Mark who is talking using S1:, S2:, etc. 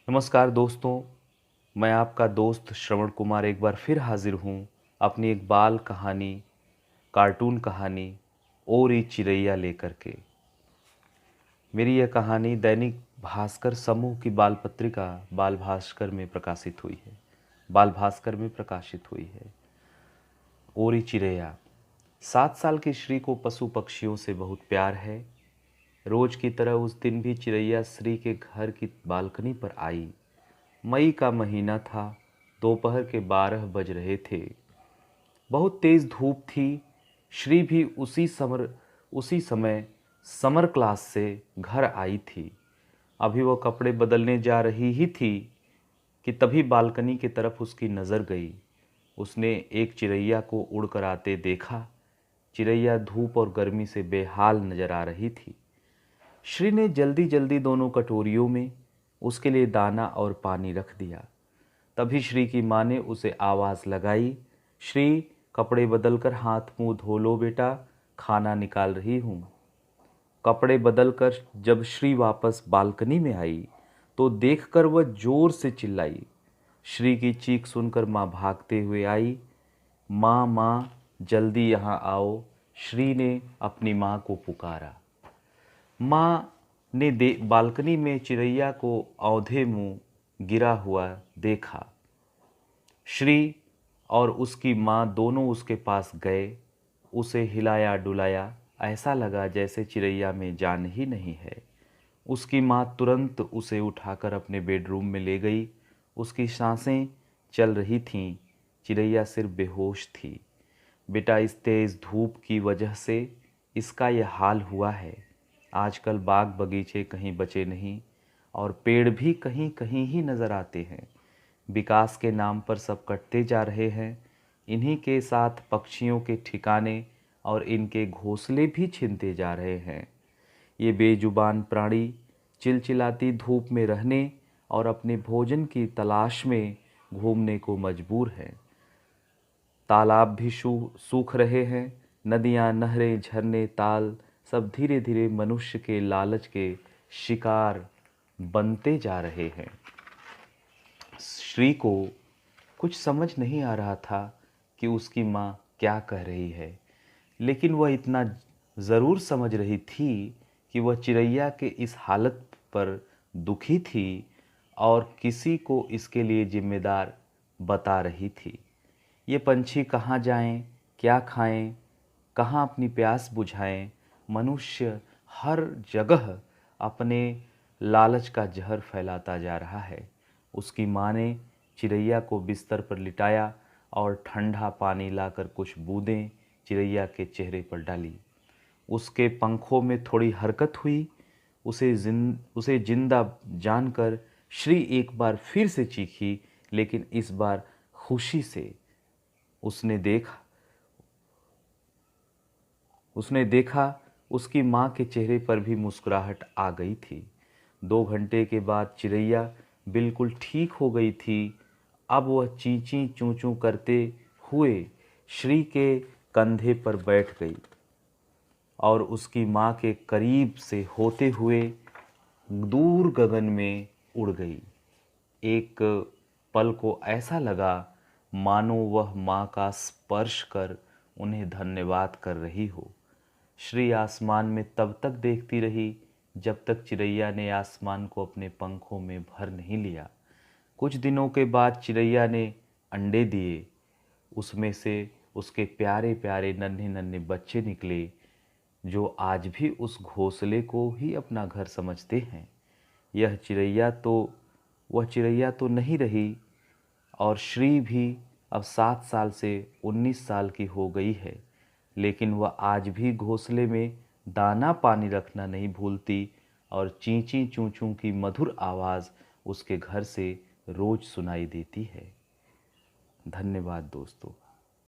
S1: नमस्कार दोस्तों, मैं आपका दोस्त श्रवण कुमार एक बार फिर हाजिर हूँ अपनी एक बाल कहानी, कार्टून कहानी ओरी चिरैया लेकर के। मेरी यह कहानी दैनिक भास्कर समूह की बाल पत्रिका बाल भास्कर में प्रकाशित हुई है। बाल भास्कर में प्रकाशित हुई है। ओरी चिरैया। 7 साल की श्री को पशु पक्षियों से बहुत प्यार है। रोज की तरह उस दिन भी चिरैया श्री के घर की बालकनी पर आई। मई का महीना था। दोपहर के 12 बज रहे थे। बहुत तेज धूप थी। श्री भी उसी समय समर क्लास से घर आई थी। अभी वह कपड़े बदलने जा रही ही थी कि तभी बालकनी की तरफ उसकी नज़र गई। उसने एक चिरैया को उड़कर आते देखा। चिरैया धूप और गर्मी से बेहाल नजर आ रही थी। श्री ने जल्दी जल्दी दोनों कटोरियों में उसके लिए दाना और पानी रख दिया। तभी श्री की माँ ने उसे आवाज़ लगाई, श्री, कपड़े बदलकर हाथ मुंह धो लो बेटा, खाना निकाल रही हूँ। कपड़े बदलकर जब श्री वापस बालकनी में आई तो देखकर वह जोर से चिल्लाई। श्री की चीख सुनकर माँ भागते हुए आई। माँ माँ, जल्दी यहाँ आओ, श्री ने अपनी माँ को पुकारा। माँ ने बालकनी में चिरैया को औंधे मुंह गिरा हुआ देखा। श्री और उसकी माँ दोनों उसके पास गए। उसे हिलाया डुलाया। ऐसा लगा जैसे चिरैया में जान ही नहीं है। उसकी माँ तुरंत उसे उठाकर अपने बेडरूम में ले गई। उसकी सांसें चल रही थीं। चिरैया सिर्फ बेहोश थी। बेटा, इस तेज़ धूप की वजह से इसका यह हाल हुआ है। आजकल बाग बगीचे कहीं बचे नहीं और पेड़ भी कहीं कहीं ही नज़र आते हैं। विकास के नाम पर सब कटते जा रहे हैं। इन्हीं के साथ पक्षियों के ठिकाने और इनके घोंसले भी छिनते जा रहे हैं। ये बेजुबान प्राणी चिलचिलाती धूप में रहने और अपने भोजन की तलाश में घूमने को मजबूर हैं। तालाब भी सूख रहे हैं। नदियाँ, नहरें, झरने, ताल सब धीरे धीरे मनुष्य के लालच के शिकार बनते जा रहे हैं। श्री को कुछ समझ नहीं आ रहा था कि उसकी माँ क्या कह रही है, लेकिन वह इतना ज़रूर समझ रही थी कि वह चिरैया के इस हालत पर दुखी थी और किसी को इसके लिए जिम्मेदार बता रही थी। ये पंछी कहाँ जाएं, क्या खाएं, कहाँ अपनी प्यास बुझाएं। मनुष्य हर जगह अपने लालच का जहर फैलाता जा रहा है। उसकी माँ ने चिरैया को बिस्तर पर लिटाया और ठंडा पानी लाकर कुछ बूंदें चिरैया के चेहरे पर डाली। उसके पंखों में थोड़ी हरकत हुई। उसे जिंदा जानकर श्री एक बार फिर से चीखी, लेकिन इस बार खुशी से। उसने देखा उसकी माँ के चेहरे पर भी मुस्कुराहट आ गई थी। 2 घंटे के बाद चिरैया बिल्कुल ठीक हो गई थी। अब वह चीं चूं चूं करते हुए श्री के कंधे पर बैठ गई और उसकी माँ के करीब से होते हुए दूर गगन में उड़ गई। एक पल को ऐसा लगा मानो वह माँ का स्पर्श कर उन्हें धन्यवाद कर रही हो। श्री आसमान में तब तक देखती रही जब तक चिरैया ने आसमान को अपने पंखों में भर नहीं लिया। कुछ दिनों के बाद चिरैया ने अंडे दिए। उसमें से उसके प्यारे प्यारे नन्हे नन्हे बच्चे निकले जो आज भी उस घोंसले को ही अपना घर समझते हैं। वह चिरैया तो नहीं रही और श्री भी अब 7 साल से 19 साल की हो गई है, लेकिन वह आज भी घोंसले में दाना पानी रखना नहीं भूलती और चीं चूं चूं की मधुर आवाज़ उसके घर से रोज सुनाई देती है। धन्यवाद दोस्तों।